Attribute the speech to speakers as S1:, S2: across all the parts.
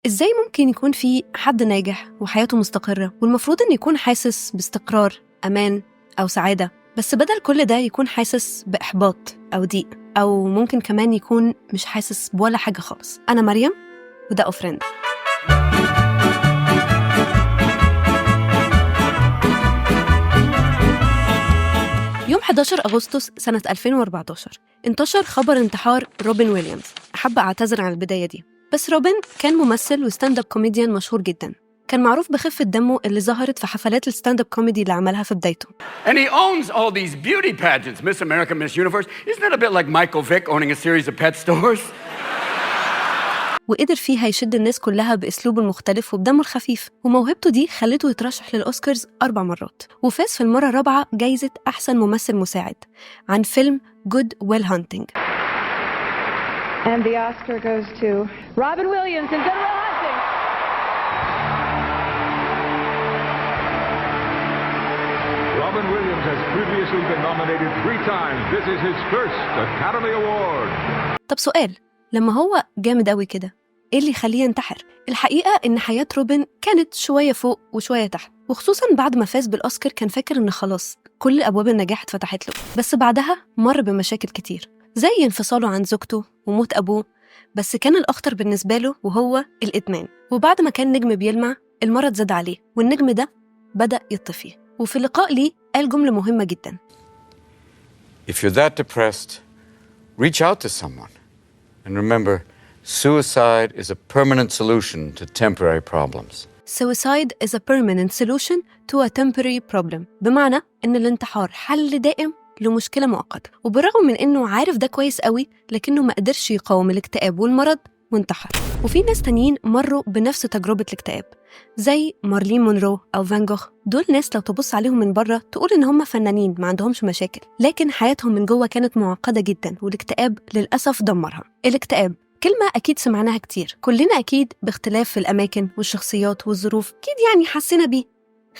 S1: إزاي ممكن يكون في حد ناجح وحياته مستقرة والمفروض إن يكون حاسس باستقرار، أمان أو سعادة، بس بدل كل ده يكون حاسس بإحباط أو ضيق، أو ممكن كمان يكون مش حاسس بولا حاجة خالص؟ أنا مريم وده أوفريند. يوم 11 أغسطس سنة 2014 انتشر خبر انتحار روبن ويليامز. أحب أعتذر عن البداية دي، بس روبن كان ممثل وستاند اب كوميديان مشهور جدا. كان معروف بخفة دمه اللي ظهرت في حفلات الستاند اب كوميدي اللي عملها في بدايته.
S2: And he owns all these beauty pageants, Miss America, Miss Universe. Isn't that a bit like Michael Vick owning a series of pet stores?
S1: وقدر فيها يشد الناس كلها بأسلوبه المختلف وبدمه الخفيف، وموهبته دي خلته يترشح للأوسكارز 4 مرات، وفاز في المرة الرابعة جايزة أحسن ممثل مساعد عن فيلم Good Will Hunting.
S3: And the Oscar goes to Robin Williams in Good Will Hunting.
S4: Robin Williams has previously been nominated 3 times. This is his first Academy Award.
S1: طب سؤال، لما هو جامد قوي كده إيه اللي يخليه ينتحر؟ الحقيقة إن حياة روبن كانت شوية فوق وشوية تحت، وخصوصاً بعد ما فاز بالأوسكار كان فاكر إن خلاص كل أبواب النجاح اتفتحت له، بس بعدها مر بمشاكل كتير زي انفصاله عن زوجته وموت أبوه، بس كان الأخطر بالنسبة له وهو الإدمان. وبعد ما كان نجم بيلمع المرض زاد عليه والنجم ده بدأ يطفي. وفي لقاء ليه قال جملة مهمة جداً:
S2: If you're that depressed, reach out to someone. And remember, suicide is a permanent solution to temporary problems.
S1: Suicide is a permanent solution to a temporary problem. بمعنى إن الانتحار حل دائم لمشكلة مؤقتة. وبالرغم من إنه عارف ده كويس قوي، لكنه ما قدرش يقاوم الاكتئاب والمرض وانتحر. وفي ناس تانيين مروا بنفس تجربة الاكتئاب زي مارلين مونرو أو فان جوخ. دول ناس لو تبص عليهم من بره تقول إن هم فنانين ما عندهمش مشاكل، لكن حياتهم من جوه كانت معقدة جدا، والاكتئاب للأسف دمرها. الاكتئاب كلمة أكيد سمعناها كتير، كلنا أكيد باختلاف في الأماكن والشخصيات والظروف أكيد يعني حسنا بيه،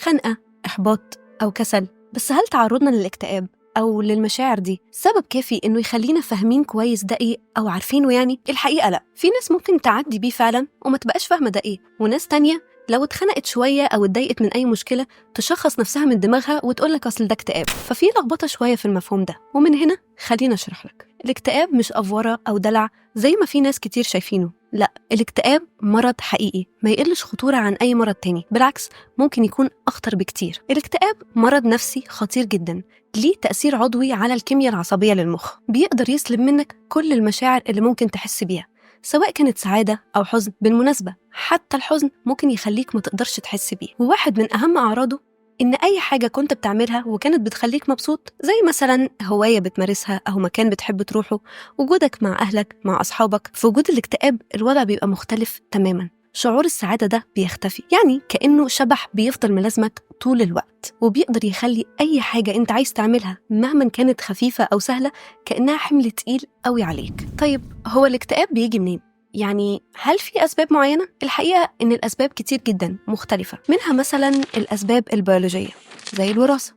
S1: خنقة، إحباط أو كسل. بس هل تعرضنا للاكتئاب أو للمشاعر دي سبب كافي إنه يخلينا فاهمين كويس ده إيه أو عارفينه؟ يعني الحقيقة لأ، في ناس ممكن تعدي بيه فعلا وما تبقاش فاهمة ده إيه، وناس تانية لو اتخنقت شوية أو اتضايقت من أي مشكلة تشخص نفسها من دماغها وتقولك أصل ده اكتئاب. ففي لخبطة شوية في المفهوم ده، ومن هنا خلينا أشرح لك. الاكتئاب مش أفورة أو دلع زي ما في ناس كتير شايفينه، لا، الاكتئاب مرض حقيقي ما يقلش خطورة عن أي مرض تاني، بالعكس ممكن يكون أخطر بكتير. الاكتئاب مرض نفسي خطير جدا، ليه تأثير عضوي على الكيمياء العصبية للمخ، بيقدر يسلب منك كل المشاعر اللي ممكن تحس بيها سواء كانت سعادة أو حزن. بالمناسبة حتى الحزن ممكن يخليك ما تقدرش تحس بيه. وواحد من أهم أعراضه إن أي حاجة كنت بتعملها وكانت بتخليك مبسوط، زي مثلا هواية بتمارسها أو مكان بتحب تروحه، وجودك مع أهلك مع أصحابك، في وجود الاكتئاب الوضع بيبقى مختلف تماما. شعور السعادة ده بيختفي، يعني كأنه شبح بيفضل ملازمك طول الوقت، وبيقدر يخلي أي حاجة أنت عايز تعملها مهما كانت خفيفة أو سهلة كأنها حمل تقيل قوي عليك. طيب هو الاكتئاب بيجي منين؟ يعني هل في أسباب معينة؟ الحقيقة إن الأسباب كتير جدا مختلفة، منها مثلا الأسباب البيولوجية زي الوراثة،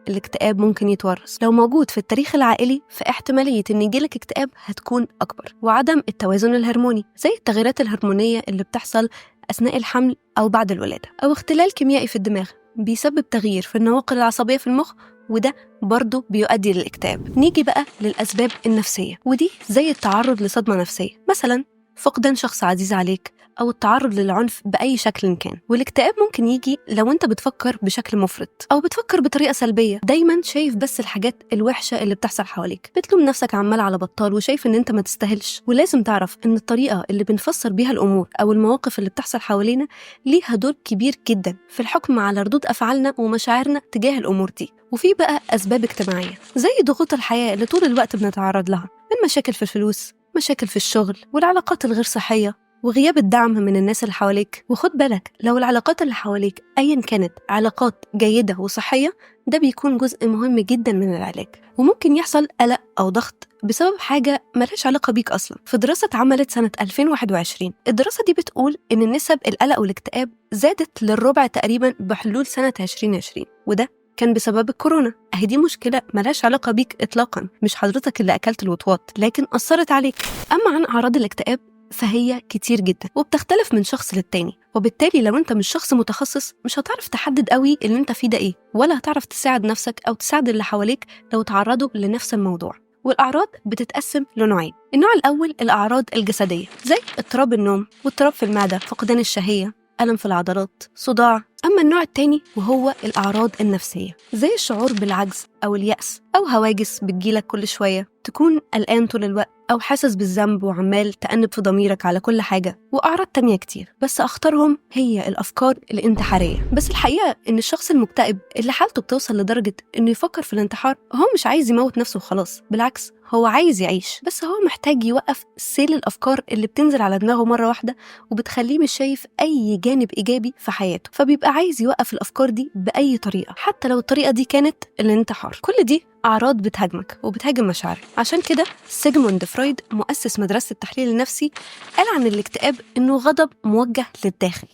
S1: الاكتئاب ممكن يتورث. لو موجود في التاريخ العائلي فاحتمالية إن يجيلك اكتئاب هتكون أكبر. وعدم التوازن الهرموني زي التغيرات الهرمونية اللي بتحصل أثناء الحمل أو بعد الولادة، أو اختلال كيميائي في الدماغ بيسبب تغيير في النواقل العصبية في المخ، وده برضه بيؤدي للاكتئاب. نيجي بقى للأسباب النفسية، ودي زي التعرض لصدمة نفسية، مثلا فقدان شخص عزيز عليك أو التعرض للعنف بأي شكل كان. والاكتئاب ممكن يجي لو أنت بتفكر بشكل مفرط أو بتفكر بطريقة سلبية، دايما شايف بس الحاجات الوحشة اللي بتحصل حواليك، بتلوم نفسك عمال على بطال وشايف إن أنت ما تستاهلش. ولازم تعرف إن الطريقة اللي بنفسر بيها الأمور أو المواقف اللي بتحصل حوالينا ليها دور كبير جدا في الحكم على ردود أفعالنا ومشاعرنا تجاه الأمور دي. وفي بقى أسباب اجتماعية زي ضغوط الحياة اللي طول الوقت بنتعرض لها، من مشاكل في الفلوس، مشاكل في الشغل، والعلاقات الغير صحية، وغياب الدعم من الناس اللي حواليك. وخد بالك لو العلاقات اللي حواليك أيا كانت علاقات جيدة وصحية، ده بيكون جزء مهم جدا من العلاج. وممكن يحصل قلق أو ضغط بسبب حاجة ملهاش علاقة بيك أصلا. في دراسة اتعملت سنة 2021، الدراسة دي بتقول إن نسب القلق والاكتئاب زادت للربع تقريبا بحلول سنة 2020، وده كان بسبب الكورونا. أهي دي مشكلة ملهاش علاقة بيك إطلاقا، مش حضرتك اللي أكلت الوطواط، لكن أثرت عليك. أما عن أعراض الاكتئاب فهي كتير جدا وبتختلف من شخص للتاني، وبالتالي لو انت مش شخص متخصص مش هتعرف تحدد قوي اللي انت فيه ده ايه، ولا هتعرف تساعد نفسك او تساعد اللي حواليك لو تعرضوا لنفس الموضوع. والأعراض بتتقسم لنوعين. النوع الأول الأعراض الجسدية زي اضطراب النوم واضطراب في المعدة، فقدان الشهية، ألم في العضلات، صداع. أما النوع التاني وهو الأعراض النفسية زي الشعور بالعجز أو اليأس أو هواجس بتجيلك كل شوية، تكون قلقان طول الوقت أو حاسس بالذنب وعمال تأنب في ضميرك على كل حاجة، وأعراض تانية كتير بس أخطرهم هي الأفكار الانتحارية. بس الحقيقة إن الشخص المكتئب اللي حالته بتوصل لدرجة إنه يفكر في الانتحار هو مش عايز يموت نفسه وخلاص، بالعكس هو عايز يعيش، بس هو محتاج يوقف سيل الأفكار اللي بتنزل على دماغه مرة واحدة وبتخليه مش شايف أي جانب إيجابي في حياته، فبيبقى عايز يوقف الأفكار دي بأي طريقة حتى لو الطريقة دي كانت الانتحار. كل دي أعراض بتهاجمك وبتهاجم مشاعرك. عشان كده سيجموند فرويد مؤسس مدرسة التحليل النفسي قال عن الاكتئاب إنه غضب موجه للداخل،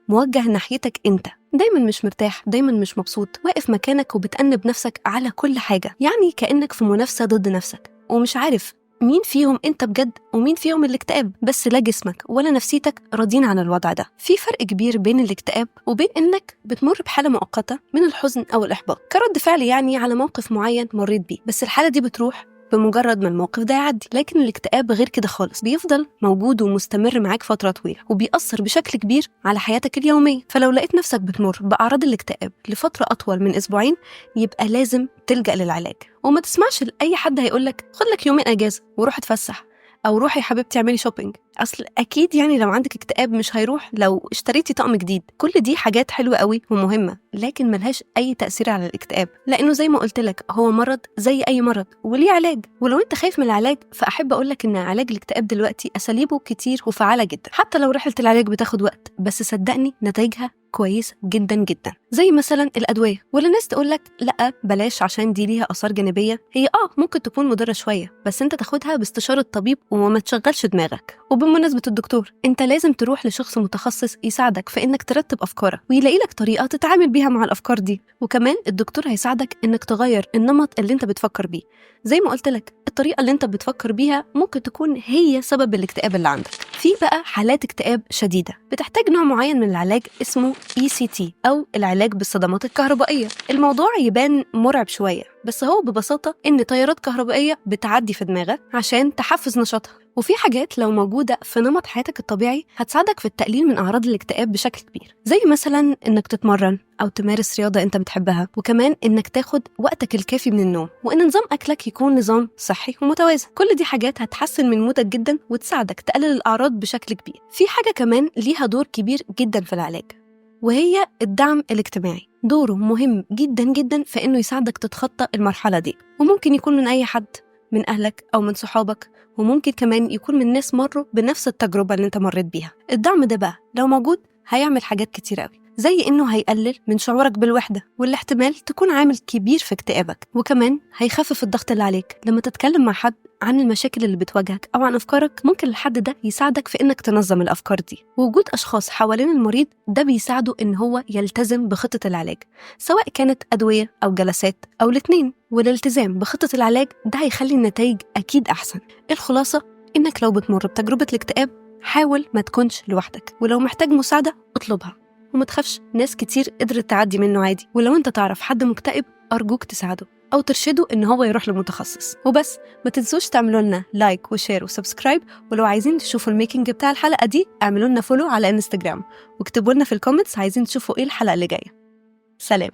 S1: موجه ناحيتك أنت، دايما مش مرتاح، دايما مش مبسوط، واقف مكانك وبتأنب نفسك على كل حاجة، يعني كأنك في منافسة ضد نفسك ومش عارف مين فيهم انت بجد ومين فيهم الاكتئاب، بس لا جسمك ولا نفسيتك راضين عن الوضع ده. في فرق كبير بين الاكتئاب وبين انك بتمر بحالة مؤقتة من الحزن او الاحباط كرد فعل يعني على موقف معين مريت بيه، بس الحالة دي بتروح بمجرد ما الموقف ده يعدي. لكن الاكتئاب غير كده خالص، بيفضل موجود ومستمر معاك فترة طويلة وبيأثر بشكل كبير على حياتك اليومية. فلو لقيت نفسك بتمر بأعراض الاكتئاب لفترة أطول من أسبوعين يبقى لازم تلجأ للعلاج، وما تسمعش لأي حد هيقولك خد لك يومين أجازة وروح اتفسح أو روحي يا حبيبتي اعملي شوبينج. أصل أكيد يعني لو عندك اكتئاب مش هيروح لو اشتريتي طقم جديد. كل دي حاجات حلوة قوي ومهمة لكن ملهاش أي تأثير على الاكتئاب، لأنه زي ما قلت لك هو مرض زي أي مرض وليه علاج. ولو أنت خايف من العلاج فأحب أقولك إن علاج الاكتئاب دلوقتي أساليبه كتير وفعالة جدا، حتى لو رحلة العلاج بتاخد وقت بس صدقني نتائجها كويسة جدا جدا. زي مثلا الأدوية، ولا ناس تقولك لأ بلاش عشان دي ليها آثار جانبية. هي ممكن تكون مضرة شوية بس انت تاخدها باستشارة طبيب وما تشغلش دماغك. وبمناسبة الدكتور، انت لازم تروح لشخص متخصص يساعدك في انك ترتب أفكارك ويلاقي لك طريقة تتعامل بيها مع الأفكار دي. وكمان الدكتور هيساعدك انك تغير النمط اللي انت بتفكر بيه. زي ما قلت لك الطريقة اللي انت بتفكر بيها ممكن تكون هي سبب الاكتئاب اللي عندك. في بقى حالات اكتئاب شديدة بتحتاج نوع معين من العلاج اسمه ECT أو العلاج بالصدمات الكهربائية. الموضوع يبان مرعب شوية بس هو ببساطة إن تيارات كهربائية بتعدي في دماغك عشان تحفز نشاطها، وفي حاجات لو موجودة في نمط حياتك الطبيعي هتساعدك في التقليل من أعراض الاكتئاب بشكل كبير، زي مثلا إنك تتمرن أو تمارس رياضة أنت بتحبها، وكمان إنك تاخد وقتك الكافي من النوم، وإن نظام أكلك يكون نظام صحي ومتوازن. كل دي حاجات هتحسن من مودك جدا وتساعدك تقلل الأعراض بشكل كبير. في حاجة كمان ليها دور كبير جدا في العلاج وهي الدعم الاجتماعي. دوره مهم جدا جدا في إنه يساعدك تتخطى المرحلة دي، وممكن يكون من أي حد، من أهلك أو من صحابك، وممكن كمان يكون من ناس مروا بنفس التجربة اللي انت مريت بيها. الدعم ده بقى لو موجود هيعمل حاجات كتير قوي، زي إنه هيقلل من شعورك بالوحدة واللي احتمال تكون عامل كبير في اكتئابك، وكمان هيخفف الضغط اللي عليك. لما تتكلم مع حد عن المشاكل اللي بتواجهك أو عن أفكارك ممكن الحد ده يساعدك في إنك تنظم الأفكار دي. وجود أشخاص حوالين المريض ده بيساعده إن هو يلتزم بخطة العلاج، سواء كانت أدوية أو جلسات أو الاتنين. والالتزام بخطة العلاج ده هيخلي النتائج أكيد أحسن. الخلاصة إنك لو بتمر بتجربة الاكتئاب حاول ما تكونش لوحدك، ولو محتاج مساعدة اطلبها وما تخافش، ناس كتير قدرت تعدي منه عادي. ولو انت تعرف حد مكتئب أرجوك تساعده أو ترشده إن هو يروح لمتخصص. وبس ما تنسوش تعملوا لنا لايك وشير وسبسكرايب، ولو عايزين تشوفوا الميكنج بتاع الحلقة دي اعملوا لنا فولو على انستجرام واكتبوا لنا في الكومنتس عايزين تشوفوا ايه الحلقة اللي جاية. سلام.